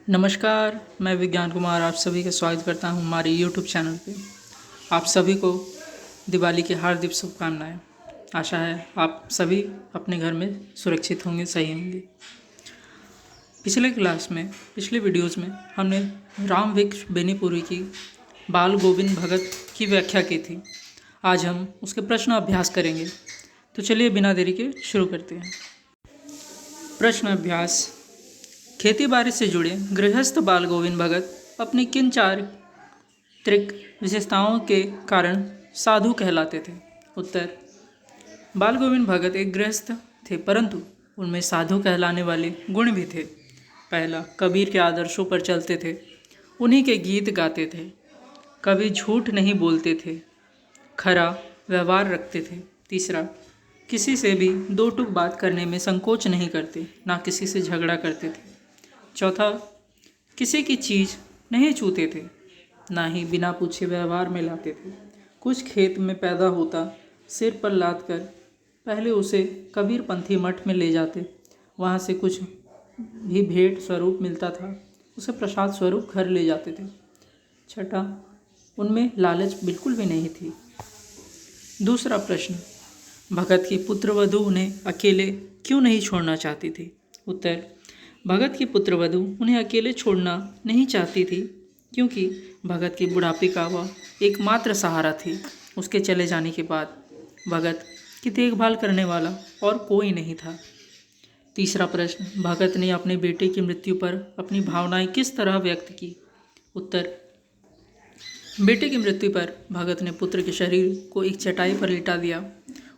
नमस्कार, मैं विज्ञान कुमार आप सभी का स्वागत करता हूं हमारे यूट्यूब चैनल पे। आप सभी को दिवाली की हार्दिक शुभकामनाएं। आशा है आप सभी अपने घर में सुरक्षित होंगे, सही होंगे। पिछले वीडियोज़ में हमने राम वृक्ष बेनीपुरी की बाल गोविंद भगत की व्याख्या की थी। आज हम उसके प्रश्न अभ्यास करेंगे। तो चलिए बिना देरी के शुरू करते हैं। प्रश्न अभ्यास। खेती बाड़ी से जुड़े गृहस्थ बाल गोविंद भगत अपनी किन चारित्रिक विशेषताओं के कारण साधु कहलाते थे? उत्तर। बाल गोविंद भगत एक गृहस्थ थे, परंतु उनमें साधु कहलाने वाले गुण भी थे। पहला, कबीर के आदर्शों पर चलते थे, उन्हीं के गीत गाते थे, कभी झूठ नहीं बोलते थे, खरा व्यवहार रखते थे। तीसरा, किसी से भी दो टूक बात करने में संकोच नहीं करते, ना किसी से झगड़ा करते थे। चौथा, किसी की चीज़ नहीं छूते थे, ना ही बिना पूछे व्यवहार में लाते थे। कुछ खेत में पैदा होता, सिर पर लाद कर पहले उसे कबीरपंथी मठ में ले जाते, वहाँ से कुछ भी भेंट स्वरूप मिलता था, उसे प्रसाद स्वरूप घर ले जाते थे। छठा, उनमें लालच बिल्कुल भी नहीं थी। दूसरा प्रश्न, भगत की पुत्रवधू उन्हें अकेले क्यों नहीं छोड़ना चाहती थी? उत्तर। भगत की पुत्रवधू उन्हें अकेले छोड़ना नहीं चाहती थी, क्योंकि भगत के बुढ़ापे का वह एकमात्र सहारा थी। उसके चले जाने के बाद भगत की देखभाल करने वाला और कोई नहीं था। तीसरा प्रश्न, भगत ने अपने बेटे की मृत्यु पर अपनी भावनाएं किस तरह व्यक्त की? उत्तर। बेटे की मृत्यु पर भगत ने पुत्र के शरीर को एक चटाई पर लिटा दिया,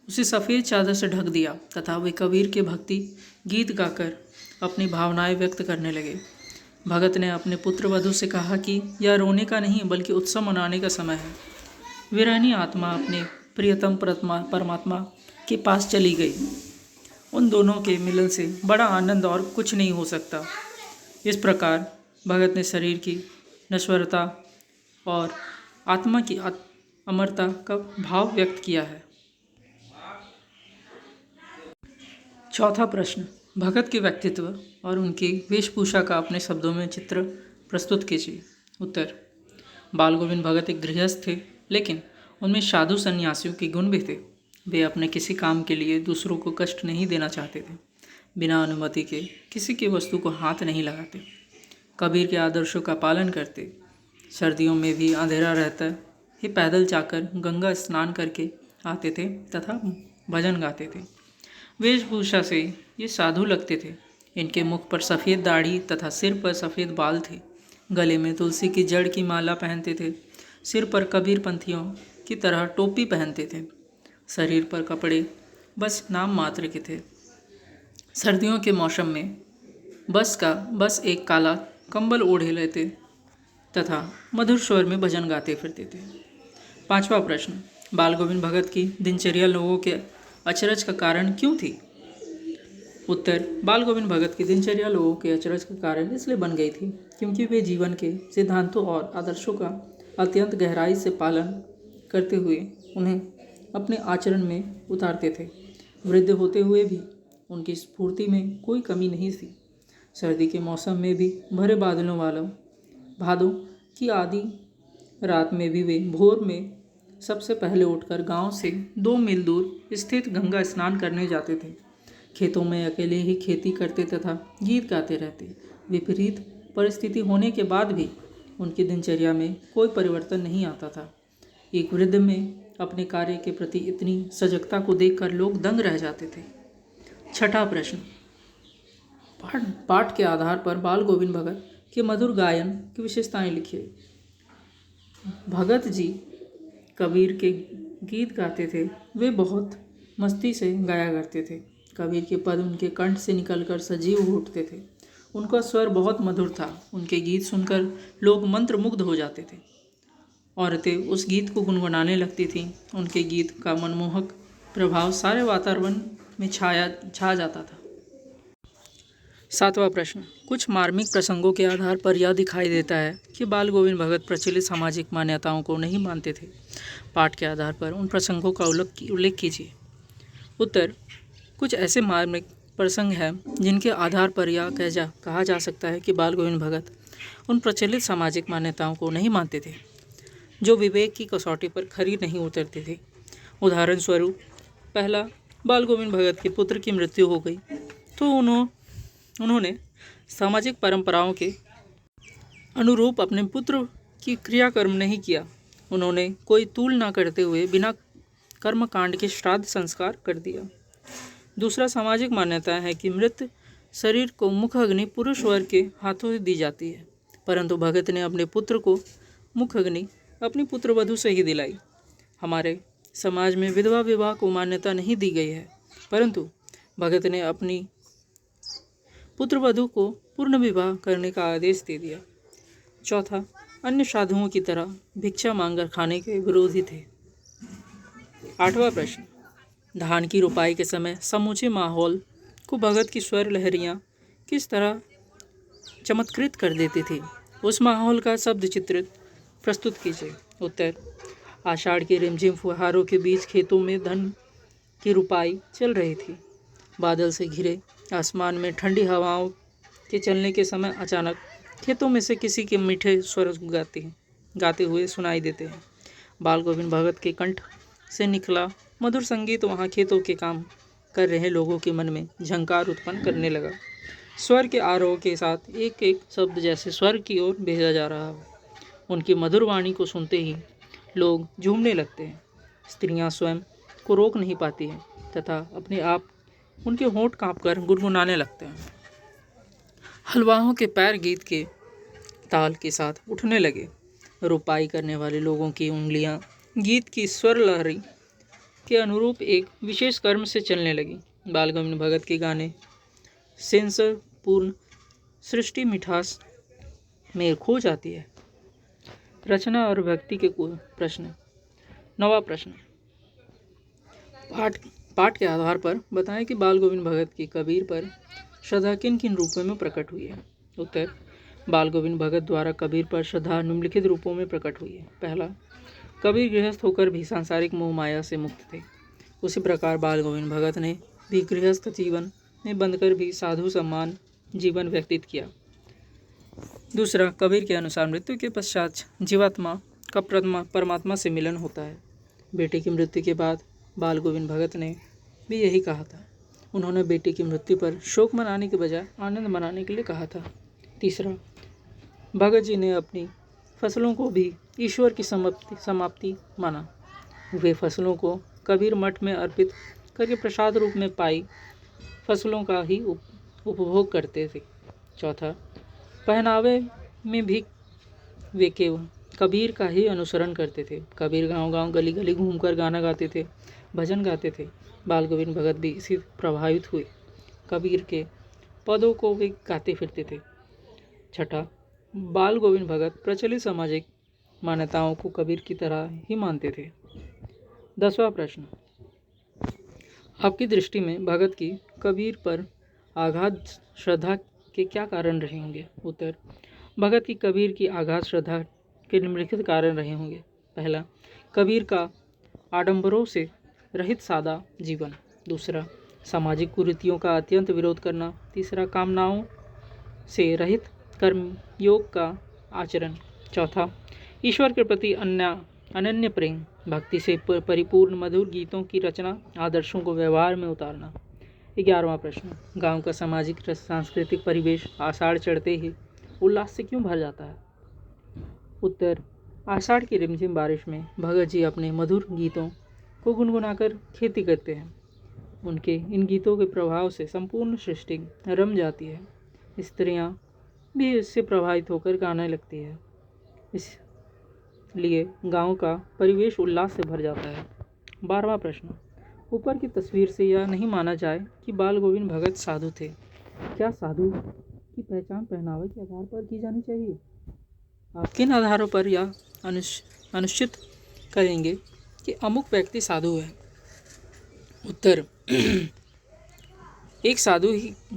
उसे सफ़ेद चादर से ढक दिया तथा वे कबीर के भक्ति गीत गाकर अपनी भावनाएं व्यक्त करने लगे। भगत ने अपने पुत्र वधू से कहा कि यह रोने का नहीं बल्कि उत्सव मनाने का समय है। विरहनी आत्मा अपने प्रियतम परमात्मा के पास चली गई। उन दोनों के मिलन से बड़ा आनंद और कुछ नहीं हो सकता। इस प्रकार भगत ने शरीर की नश्वरता और आत्मा की अमरता का भाव व्यक्त किया है। चौथा प्रश्न, भगत के व्यक्तित्व और उनकी वेशभूषा का अपने शब्दों में चित्र प्रस्तुत कीजिए। उत्तर। बाल गोविंद भगत एक गृहस्थ थे, लेकिन उनमें साधु सन्यासियों के गुण भी थे। वे अपने किसी काम के लिए दूसरों को कष्ट नहीं देना चाहते थे, बिना अनुमति के किसी की वस्तु को हाथ नहीं लगाते, कबीर के आदर्शों का पालन करते, सर्दियों में भी अंधेरा रहता ही पैदल जाकर गंगा स्नान करके आते थे तथा भजन गाते थे। वेशभूषा से ये साधु लगते थे। इनके मुख पर सफ़ेद दाढ़ी तथा सिर पर सफ़ेद बाल थे। गले में तुलसी की जड़ की माला पहनते थे। सिर पर कबीरपंथियों की तरह टोपी पहनते थे। शरीर पर कपड़े बस नाम मात्र के थे। सर्दियों के मौसम में बस एक काला कंबल ओढ़े लेते तथा मधुर स्वर में भजन गाते फिरते थे। पांचवा प्रश्न, बाल गोविंद भगत की दिनचर्या लोगों के अचरज का कारण क्यों थी? उत्तर। बाल गोविंद भगत की दिनचर्या लोगों के अचरज का कारण इसलिए बन गई थी, क्योंकि वे जीवन के सिद्धांतों और आदर्शों का अत्यंत गहराई से पालन करते हुए उन्हें अपने आचरण में उतारते थे। वृद्ध होते हुए भी उनकी स्फूर्ति में कोई कमी नहीं थी। सर्दी के मौसम में भी भरे बादलों वालों भादों की आधी रात में भी वे भोर में सबसे पहले उठकर गांव से 2 मील दूर स्थित गंगा स्नान करने जाते थे। खेतों में अकेले ही खेती करते तथा गीत गाते रहते। विपरीत परिस्थिति होने के बाद भी उनकी दिनचर्या में कोई परिवर्तन नहीं आता था। एक वृद्ध में अपने कार्य के प्रति इतनी सजगता को देखकर लोग दंग रह जाते थे। छठा प्रश्न, पाठ के आधार पर बाल गोविंद भगत के मधुर गायन की विशेषताएं लिखिए। भगत जी कबीर के गीत गाते थे। वे बहुत मस्ती से गाया करते थे। कबीर के पद उनके कंठ से निकलकर सजीव उठते थे। उनका स्वर बहुत मधुर था। उनके गीत सुनकर लोग मंत्रमुग्ध हो जाते थे। औरतें उस गीत को गुनगुनाने लगती थीं। उनके गीत का मनमोहक प्रभाव सारे वातावरण में छा जाता था। सातवां प्रश्न, कुछ मार्मिक प्रसंगों के आधार पर यह दिखाई देता है कि बाल गोविंद भगत प्रचलित सामाजिक मान्यताओं को नहीं मानते थे। पाठ के आधार पर उन प्रसंगों का उल्लेख कीजिए। उत्तर। कुछ ऐसे मार्मिक प्रसंग हैं जिनके आधार पर यह कहा जा सकता है कि बाल गोविंद भगत उन प्रचलित सामाजिक मान्यताओं को नहीं मानते थे जो विवेक की कसौटी पर खरी नहीं उतरती थी। उदाहरण स्वरूप, पहला, बाल गोविंद भगत के पुत्र की मृत्यु हो गई तो उन्होंने सामाजिक परंपराओं के अनुरूप अपने पुत्र की क्रियाकर्म नहीं किया। उन्होंने कोई तूल न करते हुए बिना कर्मकांड के श्राद्ध संस्कार कर दिया। दूसरा, सामाजिक मान्यता है कि मृत शरीर को मुख अग्नि पुरुष वर्ग के हाथों से दी जाती है, परंतु भगत ने अपने पुत्र को मुख अग्नि अपनी पुत्र वधू से ही दिलाई। हमारे समाज में विधवा विवाह को मान्यता नहीं दी गई है, परंतु भगत ने अपनी पुत्र वधू को पूर्ण विवाह करने का आदेश दे दिया। चौथा, अन्य साधुओं की तरह भिक्षा मांगकर खाने के विरोधी थे। आठवां प्रश्न, धान की रोपाई के समय समूचे माहौल को भगत की स्वर लहरियाँ किस तरह चमत्कृत कर देती थी? उस माहौल का शब्द चित्रित प्रस्तुत कीजिए। उत्तर, आषाढ़ के रिमझिम फुहारों के बीच खेतों में धान की रोपाई चल रही थी। बादल से घिरे आसमान में ठंडी हवाओं के चलने के समय अचानक खेतों में से किसी के मीठे स्वर गाते हुए सुनाई देते हैं। बाल गोविंद भगत के कंठ से निकला मधुर संगीत वहाँ खेतों के काम कर रहे लोगों के मन में झंकार उत्पन्न करने लगा। स्वर के आरोह के साथ एक एक शब्द जैसे स्वर्ग की ओर भेजा जा रहा हो। उनकी मधुर वाणी को सुनते ही लोग झूमने लगते हैं। स्त्रियां स्वयं को रोक नहीं पाती हैं तथा अपने आप उनके होंठ कांपकर गुनगुनाने लगते हैं। हलवाओं के पैर गीत के ताल के साथ उठने लगे। रोपाई करने वाले लोगों की उंगलियां गीत की स्वर लहरी के अनुरूप एक विशेष कर्म से चलने लगी। बाल गोविंद भगत के गाने सेंसरपूर्ण सृष्टि मिठास में खो जाती है। रचना और भक्ति के प्रश्न। नवा प्रश्न, पाठ के आधार पर बताएं कि बाल गोविंद भगत की कबीर पर श्रद्धा किन किन रूपों में प्रकट हुई है? उत्तर, बाल गोविंद भगत द्वारा कबीर पर श्रद्धा निम्नलिखित रूपों में प्रकट हुई है। पहला, कबीर गृहस्थ होकर भी सांसारिक मोह माया से मुक्त थे। उसी प्रकार बाल गोविंद भगत ने भी गृहस्थ जीवन में बंधकर भी साधु सम्मान जीवन व्यतीत किया। दूसरा, कबीर के अनुसार मृत्यु के पश्चात जीवात्मा का परमात्मा से मिलन होता है। बेटे की मृत्यु के बाद बाल गोविंद भगत ने भी यही कहा था। उन्होंने बेटे की मृत्यु पर शोक मनाने के बजाय आनंद मनाने के लिए कहा था। तीसरा, भगत जी ने अपनी फसलों को भी ईश्वर की समाप्ति माना। वे फसलों को कबीर मठ में अर्पित करके प्रसाद रूप में पाई फसलों का ही उपभोग करते थे। चौथा, पहनावे में भी वे केवल कबीर का ही अनुसरण करते थे। कबीर गांव-गांव, गली-गली घूमकर गाना गाते थे, भजन गाते थे। बाल गोविंद भगत भी इसी प्रभावित हुए। कबीर के पदों को वे गाते फिरते थे। छठा, बाल गोविंद भगत प्रचलित सामाजिक मान्यताओं को कबीर की तरह ही मानते थे। 10वां प्रश्न, आपकी दृष्टि में भगत की कबीर पर आगाध श्रद्धा के क्या कारण रहे होंगे? उत्तर, भगत की कबीर की आगाध श्रद्धा के निम्नलिखित कारण रहे होंगे। पहला, कबीर का आडंबरों से रहित सादा जीवन। दूसरा, सामाजिक कुरीतियों का अत्यंत विरोध करना। तीसरा, कामनाओं से रहित कर्म योग का आचरण। चौथा, ईश्वर के प्रति अनन्य प्रेम, भक्ति से परिपूर्ण मधुर गीतों की रचना, आदर्शों को व्यवहार में उतारना। 11वां प्रश्न, गांव का सामाजिक सांस्कृतिक परिवेश आषाढ़ चढ़ते ही उल्लास से क्यों भर जाता है? उत्तर, आषाढ़ की रिमझिम बारिश में भगत जी अपने मधुर गीतों को गुनगुनाकर खेती करते हैं। उनके इन गीतों के प्रभाव से संपूर्ण सृष्टि रम जाती है। स्त्रियां भी इससे प्रभावित होकर गाने लगती है। इसलिए गांव का परिवेश उल्लास से भर जाता है। 12वां प्रश्न, ऊपर की तस्वीर से यह नहीं माना जाए कि बाल गोविंद भगत साधु थे। क्या साधु की पहचान पहनावे के आधार पर की जानी चाहिए? आप किन आधारों पर यह अनुचित करेंगे कि अमुक व्यक्ति साधु है? उत्तर, एक साधु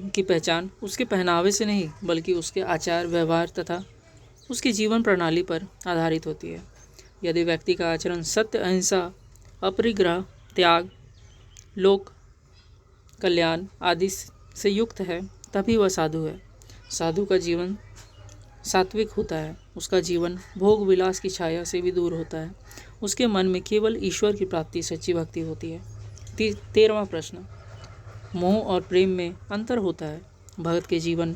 की पहचान उसके पहनावे से नहीं बल्कि उसके आचार व्यवहार तथा उसकी जीवन प्रणाली पर आधारित होती है। यदि व्यक्ति का आचरण सत्य, अहिंसा, अपरिग्रह, त्याग, लोक कल्याण आदि से युक्त है तभी वह साधु है। साधु का जीवन सात्विक होता है, उसका जीवन भोग विलास की छाया से भी दूर होता है, उसके मन में केवल ईश्वर की प्राप्ति सच्ची भक्ति होती है। 13वां प्रश्न, मोह और प्रेम में अंतर होता है। भगत के जीवन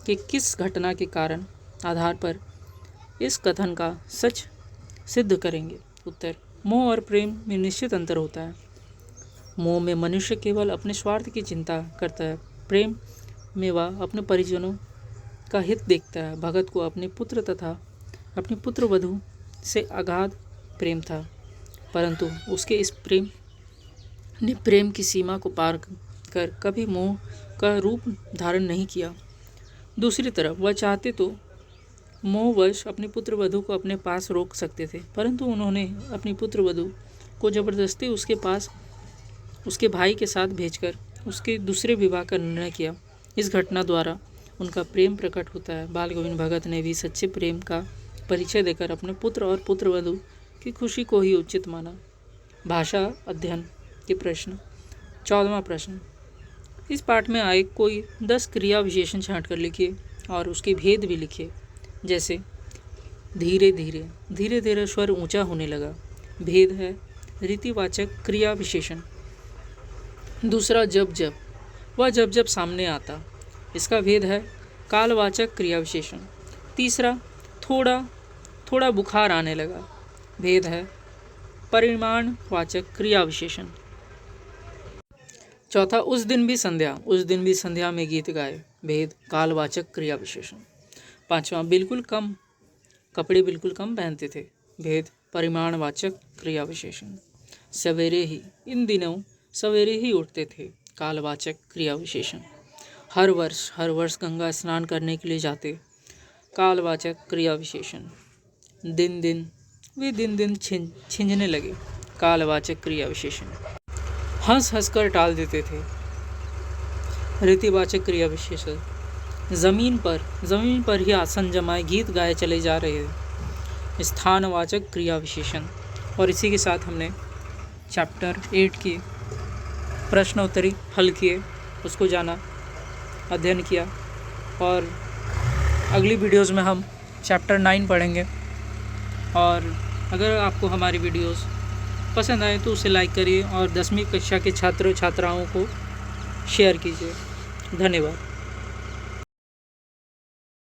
के किस घटना के कारण आधार पर इस कथन का सच सिद्ध करेंगे? उत्तर, मोह और प्रेम में निश्चित अंतर होता है। मोह में मनुष्य केवल अपने स्वार्थ की चिंता करता है, प्रेम में वह अपने परिजनों का हित देखता है। भगत को अपने पुत्र तथा अपनी पुत्र वधू से अगाध प्रेम था, परंतु उसके इस प्रेम ने प्रेम की सीमा को पार कर कभी मोह का रूप धारण नहीं किया। दूसरी तरफ वह चाहते तो मोहवश अपनी पुत्र वधू को अपने पास रोक सकते थे, परंतु उन्होंने अपनी पुत्र वधू को जबरदस्ती उसके पास उसके भाई के साथ भेजकर उसके दूसरे विवाह का निर्णय किया। इस घटना द्वारा उनका प्रेम प्रकट होता है। बाल गोविंद भगत ने भी सच्चे प्रेम का परिचय देकर अपने पुत्र और पुत्र वधू की खुशी को ही उचित माना। भाषा अध्ययन के प्रश्न। 14वां प्रश्न, इस पाठ में आए कोई 10 क्रिया विशेषण छांट कर लिखिए और उसके भेद भी लिखिए। जैसे धीरे धीरे, धीरे धीरे स्वर ऊंचा होने लगा, भेद है रीतिवाचक क्रिया विशेषण। दूसरा जब जब, वह जब जब सामने आता, इसका भेद है कालवाचक क्रिया विशेषण। तीसरा थोड़ा थोड़ा बुखार आने लगा, भेद है परिमाणवाचक क्रिया विशेषण। चौथा उस दिन भी संध्या, उस दिन भी संध्या में गीत गाए, भेद कालवाचक क्रिया विशेषण। पांचवा बिल्कुल कम, कपड़े बिल्कुल कम पहनते थे, भेद परिमाणवाचक क्रिया विशेषण। सवेरे ही, इन दिनों सवेरे ही उठते थे, कालवाचक क्रिया विशेषण। हर वर्ष गंगा स्नान करने के लिए जाते, कालवाचक क्रिया विशेषण। दिन दिन, वे दिन दिन छिंझने लगे, कालवाचक क्रिया विशेषण। हंस हंस कर टाल देते थे, रीतिवाचक क्रिया विशेषण। जमीन पर ही आसन जमाए गीत गाए चले जा रहे थे, स्थानवाचक क्रिया विशेषण। और इसी के साथ हमने चैप्टर 8 की प्रश्नोत्तरी हल किए, उसको जाना, अध्ययन किया, और अगली वीडियोज़ में हम चैप्टर 9 पढ़ेंगे। और अगर आपको हमारी वीडियोज़ पसंद आए तो उसे लाइक करिए और 10वीं कक्षा के छात्र छात्राओं को शेयर कीजिए। धन्यवाद।